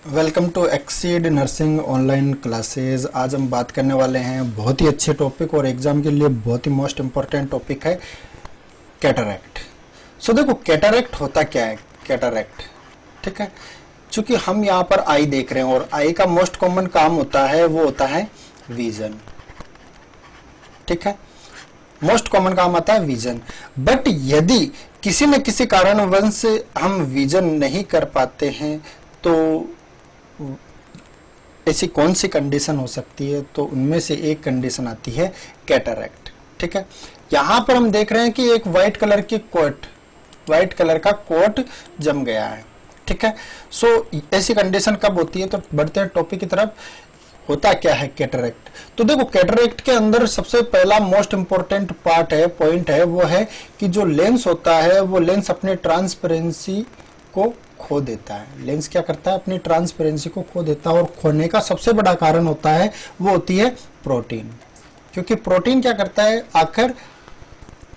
Welcome to exceed nursing online classes. आज हम बात करने वाले हैं बहुत ही अच्छे टॉपिक और एग्जाम के लिए बहुत ही मोस्ट इम्पोर्टेंट टॉपिक है कैटरैक्ट। सो देखो कैटरैक्ट होता क्या है। कैटरैक्ट ठीक है, चूंकि हम यहाँ पर आई देख रहे हैं और आई का मोस्ट कॉमन काम होता है वो होता है विजन। ठीक है, मोस्ट कॉमन काम आता है विजन। बट यदि किसी न किसी कारणवश हम विजन नहीं कर पाते हैं तो ऐसी कौन सी कंडीशन हो सकती है, तो उनमें से एक कंडीशन आती है कैटरैक्ट। ठीक है, यहां पर हम देख रहे हैं कि एक व्हाइट कलर का कोट जम गया है। ठीक है, सो ऐसी कंडीशन कब होती है, तो बढ़ते हैं टॉपिक की तरफ। होता क्या है कैटरैक्ट, तो देखो कैटरैक्ट के अंदर सबसे पहला मोस्ट इंपॉर्टेंट पॉइंट है वो है कि जो लेंस होता है वो लेंस अपने ट्रांसपेरेंसी को खो देता है। लेंस क्या करता है, अपनी ट्रांसपेरेंसी को खो देता है और खोने का सबसे बड़ा कारण होता है वो होती है प्रोटीन। क्योंकि प्रोटीन क्या करता है, आखिर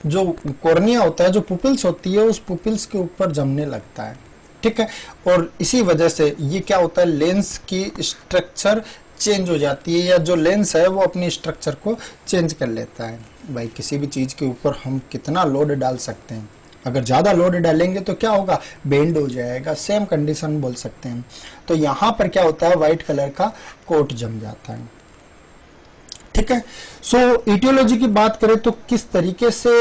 जो कॉर्निया होता है, जो पुपिल्स होती है, उस पुपिल्स के ऊपर जमने लगता है। ठीक है, और इसी वजह से ये क्या होता है, लेंस की स्ट्रक्चर चेंज हो जाती है, या जो लेंस है वो अपनी स्ट्रक्चर को चेंज कर लेता है। भाई किसी भी चीज के ऊपर हम कितना लोड डाल सकते हैं, अगर ज्यादा लोड डालेंगे तो क्या होगा, बेंड हो जाएगा। सेम कंडीशन बोल सकते हैं। तो यहां पर क्या होता है, व्हाइट कलर का कोट जम जाता है। ठीक है, सो इटियोलॉजी की बात करें तो किस तरीके से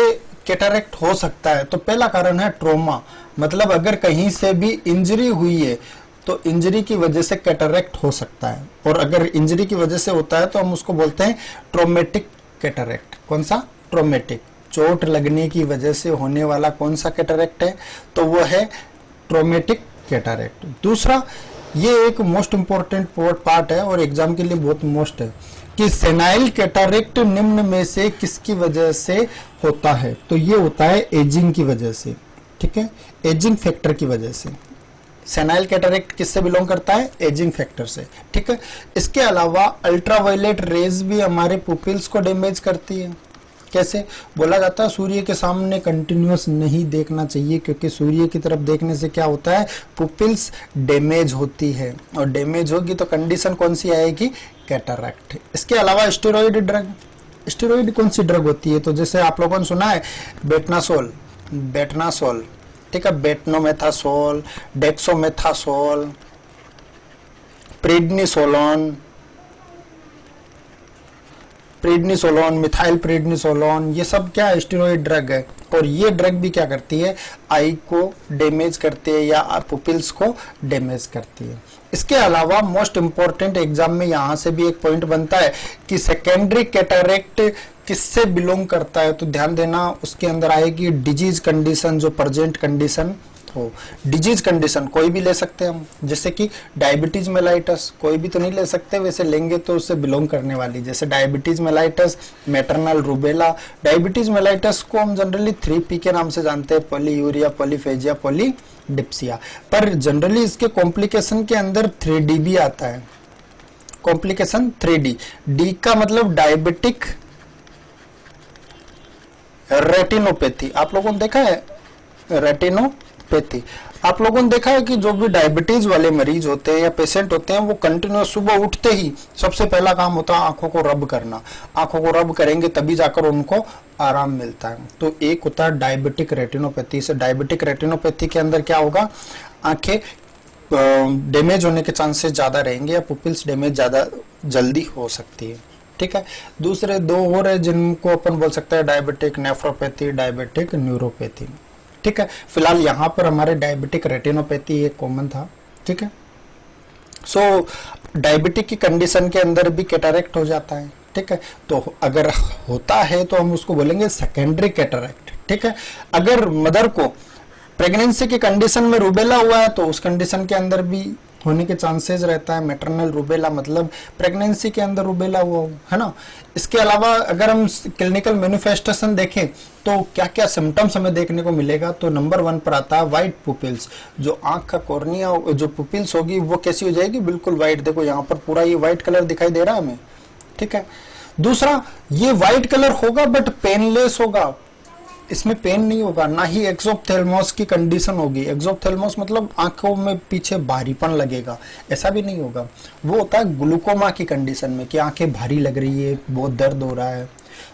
कैटरैक्ट हो सकता है, तो पहला कारण है ट्रोमा। मतलब अगर कहीं से भी इंजरी हुई है तो इंजरी की वजह से कैटरैक्ट हो सकता है, और अगर इंजरी की वजह से होता है तो हम उसको बोलते हैं ट्रोमेटिक कैटरैक्ट। कौन सा, ट्रोमेटिक। चोट लगने की वजह से होने वाला कौन सा कैटरैक्ट है, तो वो है ट्रोमेटिक कैटरैक्ट। दूसरा, ये एक मोस्ट इंपॉर्टेंट पार्ट है और एग्जाम के लिए बहुत मोस्ट है कि सेनाइल कैटरैक्ट निम्न में से किसकी वजह से होता है, तो ये होता है एजिंग की वजह से। ठीक है, एजिंग फैक्टर की वजह से। सेनाइल कैटरैक्ट किससे बिलोंग करता है, एजिंग फैक्टर से। ठीक है, इसके अलावा अल्ट्रावायलेट रेज भी हमारे पुपिल्स को डैमेज करती है। कैसे, बोला जाता है सूर्य के सामने कंटिन्यूअस नहीं देखना चाहिए, क्योंकि सूर्य की तरफ देखने से क्या होता है, पुपिल्स डैमेज होती है, और डैमेज होगी तो कंडीशन कौन सी आएगी, कैटरैक्ट। इसके अलावा स्टेरॉइड ड्रग, स्टेरॉइड कौन सी ड्रग होती है, तो जैसे आप लोगों ने सुना है बेटनासोल। ठीक है, बेटनोमेथासोल, डेक्सोमेथासोल, प्रेडनिसोलोन, मिथाइल प्रेडनिसोलोन, ये सब क्या स्टेरॉइड ड्रग है। और ये ड्रग भी क्या करती है, आई को डैमेज करती है या पुपिल्स को डैमेज करती है। इसके अलावा मोस्ट इंपॉर्टेंट एग्जाम में यहां से भी एक पॉइंट बनता है कि सेकेंडरी कैटरैक्ट किससे बिलोंग करता है, तो ध्यान देना उसके अंदर आएगी डिजीज कंडीशन, जो प्रेजेंट कंडीशन हो। डिजीज कंडीशन कोई भी ले सकते हैं हम, जैसे कि डायबिटीज मेलाइटस, कोई भी तो नहीं ले सकते, वैसे लेंगे तो उससे बिलोंग करने वाली, जैसे diabetes mellitus, maternal rubella. Diabetes mellitus को हम जनरली 3P के नाम से जानते हैं, पॉलीयूरिया, पॉलीफेजिया, पॉलीडिप्सिया। पर जनरली इसके कॉम्प्लिकेशन के अंदर 3D भी आता है, कॉम्प्लिकेशन 3D। डी का मतलब डायबिटिक रेटिनोपैथी, आप लोगों ने देखा है रेटिनोपैथी। आप लोगों ने देखा है कि जो भी डायबिटीज वाले मरीज होते हैं या पेशेंट होते हैं, वो कंटिन्यूस सुबह उठते ही सबसे पहला काम होता है आंखों को रब करना। आंखों को रब करेंगे तभी जाकर उनको आराम मिलता है। तो एक होता है डायबिटिक रेटिनोपैथी। से डायबिटिक रेटिनोपैथी के अंदर क्या होगा, आंखें डैमेज होने के चांसेस ज्यादा रहेंगे, या पुपिल्स डैमेज ज्यादा जल्दी हो सकती है। ठीक है, दूसरे दो और है जिनको अपन बोल सकते हैं डायबिटिक नेफ्रोपैथी, डायबिटिक न्यूरोपैथी। ठीक है, फिलहाल यहाँ पर हमारे डायबिटिक रेटिनोपैथी एक कॉमन था। ठीक है, सो डायबिटिक की कंडीशन के अंदर भी कैटरैक्ट हो जाता है। ठीक है, तो अगर होता है तो हम उसको बोलेंगे सेकेंडरी कैटरैक्ट। ठीक है, अगर मदर को प्रेगनेंसी की कंडीशन में रूबेला हुआ है तो उस कंडीशन के अंदर भी होने के चांसेस रहता है। मैटरनल रूबेला मतलब प्रेगनेंसी के अंदर रूबेला हुआ हो, है ना। इसके अलावा अगर हम क्लिनिकल मैनिफेस्टेशन देखें तो क्या क्या सिम्टम्स हमें देखने को मिलेगा, तो नंबर 1 पर आता है व्हाइट पुपिल्स। जो आंख का कॉर्निया, जो पुपिल्स होगी वो कैसी हो जाएगी, बिल्कुल व्हाइट। देखो यहाँ पर पूरा ये व्हाइट कलर दिखाई दे रहा है हमें। ठीक है, दूसरा, ये व्हाइट कलर होगा बट पेनलेस होगा, इसमें पेन नहीं होगा, ना ही एक्सोप्थेल्मोस की कंडीशन होगी। एक्सोप्थेल्मोस मतलब आंखों में पीछे भारीपन लगेगा, ऐसा भी नहीं होगा। वो होता है ग्लूकोमा की कंडीशन में कि आंखें भारी लग रही है, बहुत दर्द हो रहा है,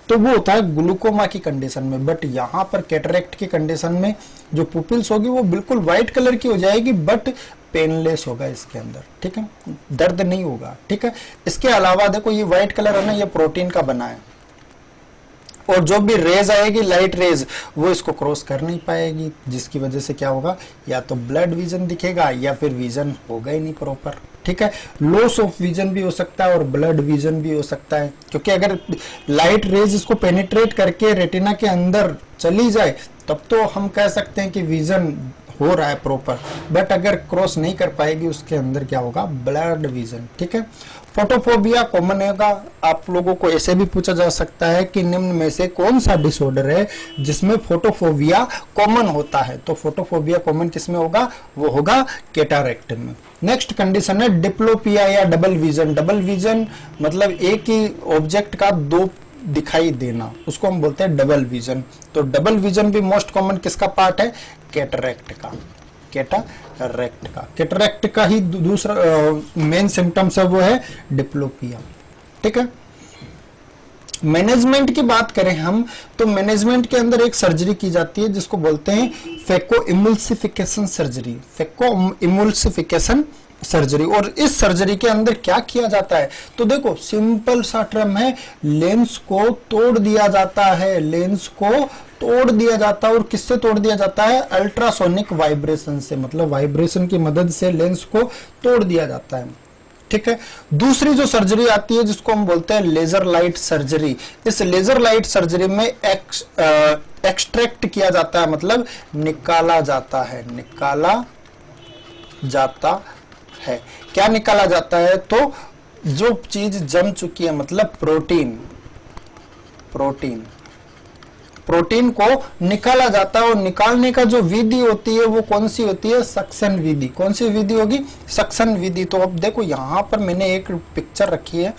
तो वो होता है ग्लूकोमा की कंडीशन में। बट यहाँ पर कैटरेक्ट की कंडीशन में जो पुपिल्स होगी वो बिल्कुल व्हाइट कलर की हो जाएगी, बट पेनलेस होगा इसके अंदर, ठीक है, दर्द नहीं होगा, ठीक है। इसके अलावा देखो ये व्हाइट कलर है ना, ये प्रोटीन का बना है, और जो भी रेज आएगी लाइट रेज वो इसको क्रॉस कर नहीं पाएगी, जिसकी वजह से क्या होगा, या तो ब्लड विजन दिखेगा या फिर विजन होगा ही नहीं प्रॉपर, ठीक है। लॉस ऑफ विजन भी हो सकता है और ब्लड विजन भी हो सकता है, क्योंकि अगर लाइट रेज इसको पेनिट्रेट करके रेटिना के अंदर चली जाए तब तो हम कह सकते हैं कि विजन हो रहा है प्रॉपर, बट अगर क्रॉस नहीं कर पाएगी उसके अंदर क्या होगा, ब्लड विजन, ठीक है। फोटोफोबिया कॉमन होगा। आप लोगों को ऐसे भी पूछा जा सकता है कि निम्न में से कौन सा डिसऑर्डर है जिसमें फोटोफोबिया कॉमन होता है, तो फोटोफोबिया कॉमन किसमें होगा, वो होगा कैटरेक्ट में। नेक्स्ट कंडीशन है डिप्लोपिया या डबल विजन। डबल विजन मतलब एक ही ऑब्जेक्ट का दो दिखाई देना, उसको हम बोलते हैं डबल विजन। तो डबल विजन भी मोस्ट कॉमन किसका पार्ट है, कैटरेक्ट का। कैटरेक्ट का ही दूसरा मेन सिम्टम्स है वो है डिप्लोपिया, ठीक है। मैनेजमेंट की बात करें हम तो मैनेजमेंट के अंदर एक सर्जरी की जाती है जिसको बोलते हैं phaco emulsification surgery. Phaco emulsification surgery, और इस सर्जरी के अंदर क्या किया जाता है, तो देखो सिंपल सा टर्म है, लेंस को तोड़ दिया जाता है, लेंस को तोड़ दिया जाता है। और किससे तोड़ दिया जाता है, अल्ट्रासोनिक वाइब्रेशन से, मतलब वाइब्रेशन की मदद से लेंस को तोड़ दिया जाता है, ठीक है। दूसरी जो सर्जरी आती है जिसको हम बोलते हैं लेजर लाइट सर्जरी। इस लेजर लाइट सर्जरी में एक्सट्रैक्ट किया जाता है, मतलब निकाला जाता है, निकाला जाता है। क्या निकाला जाता है, तो जो चीज जम चुकी है, मतलब प्रोटीन को निकाला जाता है। और निकालने का जो विधि होती है वो कौन सी होती है, सक्शन विधि। कौन सी विधि होगी, सक्शन विधि। तो अब देखो यहां पर मैंने एक पिक्चर रखी है,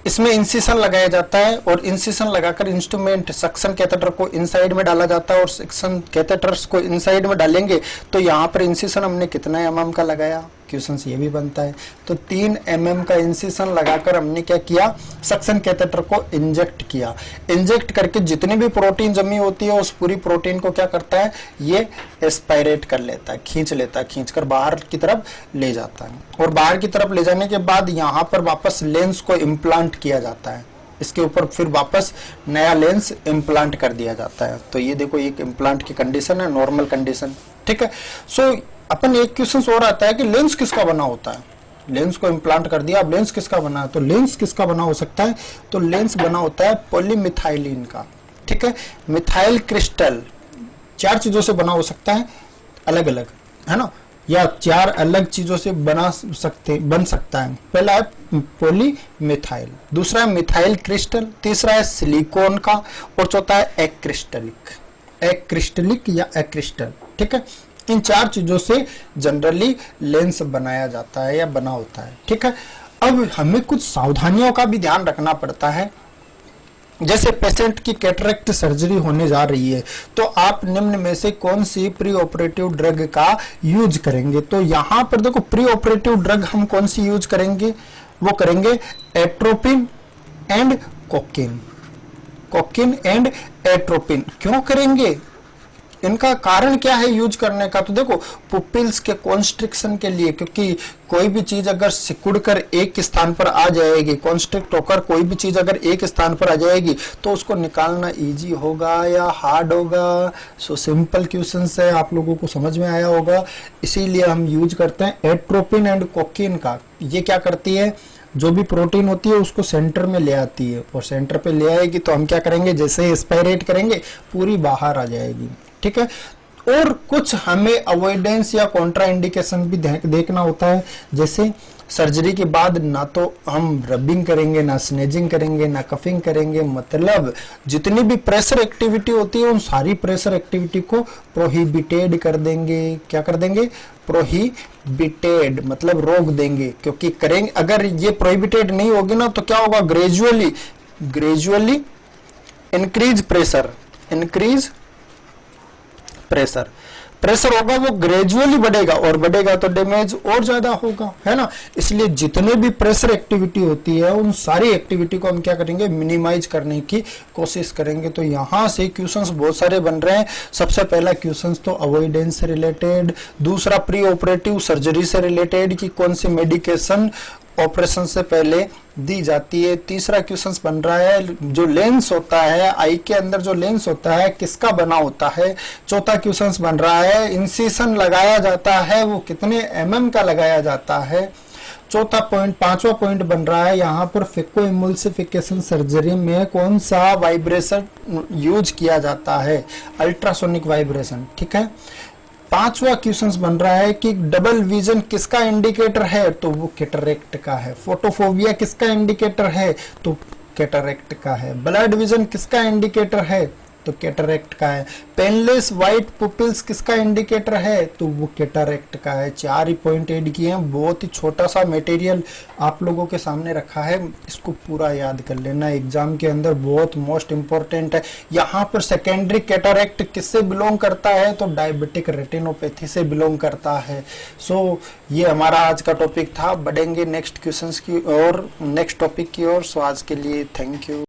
इसमें इंसिशन लगाया जाता है, और इंसिशन लगाकर इंस्ट्रूमेंट सक्शन कैथेटर को इनसाइड में डाला जाता है, और सक्शन कैथेटर्स को इनसाइड में डालेंगे तो यहाँ पर इंसिशन हमने कितना एमएम का लगाया, क्वेश्चन ये भी बनता है। तो 3 mm का इंसिशन लगाकर हमने क्या किया, सक्शन कैथेटर को इंजेक्ट किया। इंजेक्ट करके जितनी भी प्रोटीन जमी होती है उस पूरी प्रोटीन को क्या करता है, ये एस्पायरेट कर लेता है, खींच लेता है, खींचकर बाहर की तरफ ले जाता है। और बाहर की तरफ ले जाने के बाद यहाँ पर वापस लेंस को इम्प्लांट किया जाता है, इसके ऊपर फिर वापस नया लेंस इम्प्लांट कर दिया जाता है। तो ये देखो एक इम्प्लांट की कंडीशन है, नॉर्मल कंडीशन, ठीक है। सो अपन एक क्वेश्चन और आता है कि लेंस किसका बना होता है, लेंस को इम्प्लांट कर दिया, अब लेंस किसका बना है, तो लेंस किसका बना हो सकता है, तो लेंस बना होता है पॉलीमिथाइलिन का, ठीक है। मिथाइल क्रिस्टल 4 चीजों से बना हो सकता है, अलग अलग, है ना, या 4 अलग चीजों से बन सकता है। पहला है पॉलीमिथाइल, दूसरा है मिथाइल क्रिस्टल, तीसरा है सिलिकॉन का, और चौथा है एक्रिस्टलिक या एक्रिस्टल, ठीक है। इन 4 चीजों से जनरली लेंस बनाया जाता है या बना होता है, ठीक है। अब हमें कुछ सावधानियों का भी ध्यान रखना पड़ता है। जैसे पेशेंट की कैटरेक्ट सर्जरी होने जा रही है तो आप निम्न में से कौन सी प्री ऑपरेटिव ड्रग का यूज करेंगे, तो यहां पर देखो प्री ऑपरेटिव ड्रग हम कौन सी यूज करेंगे, वो करेंगे atropine and cocaine and atropine. क्यों करेंगे, इनका कारण क्या है यूज करने का, तो देखो पुपिल्स के कॉन्स्ट्रिक्शन के लिए, क्योंकि कोई भी चीज अगर सिकुड़कर एक स्थान पर आ जाएगी, कॉन्स्ट्रिक्ट होकर कोई भी चीज अगर एक स्थान पर आ जाएगी तो उसको निकालना इजी होगा या हार्ड होगा। सो सिंपल क्वेश्चन है, आप लोगों को समझ में आया होगा, इसीलिए हम यूज करते हैं एट्रोपिन एंड कोकिन का। ये क्या करती है, जो भी प्रोटीन होती है उसको सेंटर में ले आती है, और सेंटर पे ले आएगी तो हम क्या करेंगे, जैसे एस्पायरेट करेंगे पूरी बाहर आ जाएगी, ठीक है। और कुछ हमें अवॉइडेंस या कॉन्ट्रा इंडिकेशन भी देखना होता है। जैसे सर्जरी के बाद ना तो हम रबिंग करेंगे, ना स्नेजिंग करेंगे, ना कफिंग करेंगे, मतलब जितनी भी प्रेशर एक्टिविटी होती है उन सारी प्रेशर एक्टिविटी को प्रोहिबिटेड कर देंगे। क्या कर देंगे, प्रोहिबिटेड, मतलब रोक देंगे, क्योंकि करेंगे अगर ये प्रोहिबिटेड नहीं होगी ना तो क्या होगा, gradually increase pressure, increase pressure, pressure होगा वो ग्रेजुअली बढ़ेगा और बढ़ेगा तो डैमेज और ज्यादा होगा, है ना। इसलिए जितने भी प्रेशर एक्टिविटी होती है उन सारी एक्टिविटी को हम क्या करेंगे, मिनिमाइज करने की कोशिश करेंगे। तो यहां से क्वेश्चंस बहुत सारे बन रहे हैं। सबसे पहला क्वेश्चंस तो अवॉइडेंस से रिलेटेड, दूसरा प्री ऑपरेटिव सर्जरी से रिलेटेड कि कौन सी मेडिकेशन ऑपरेशन से पहले दी जाती है। तीसरा क्वेश्चन बन रहा है जो लेंस होता है आई के अंदर, जो लेंस होता है किसका बना होता है। चौथा क्वेश्चन बन रहा है इंसिशन लगाया जाता है वो कितने mm का लगाया जाता है। चौथा पॉइंट, पांचवा पॉइंट बन रहा है यहाँ पर फेको इमल्सिफिकेशन सर्जरी में कौन सा वाइब्रेशन यूज किया जाता है, अल्ट्रासोनिक वाइब्रेशन, ठीक है। पांचवा क्वेश्चन बन रहा है कि डबल विजन किसका इंडिकेटर है, तो वो कैटरेक्ट का है। फोटोफोबिया किसका इंडिकेटर है, तो कैटरेक्ट का है। ब्लड विजन किसका इंडिकेटर है, तो कैटरेक्ट का है। पेनलेस व्हाइट पुपिल्स किसका इंडिकेटर है, तो वो कैटरेक्ट का है। 4 ही पॉइंट ऐड किए हैं, बहुत ही छोटा सा मटेरियल आप लोगों के सामने रखा है, इसको पूरा याद कर लेना, एग्जाम के अंदर बहुत मोस्ट इंपॉर्टेंट है। यहाँ पर सेकेंडरी कैटरेक्ट किससे बिलोंग करता है, तो डायबिटिक रेटिनोपैथी से बिलोंग करता है। सो ये हमारा आज का टॉपिक था। बढ़ेंगे नेक्स्ट क्वेश्चंस की और नेक्स्ट टॉपिक की ओर। सो आज के लिए थैंक यू।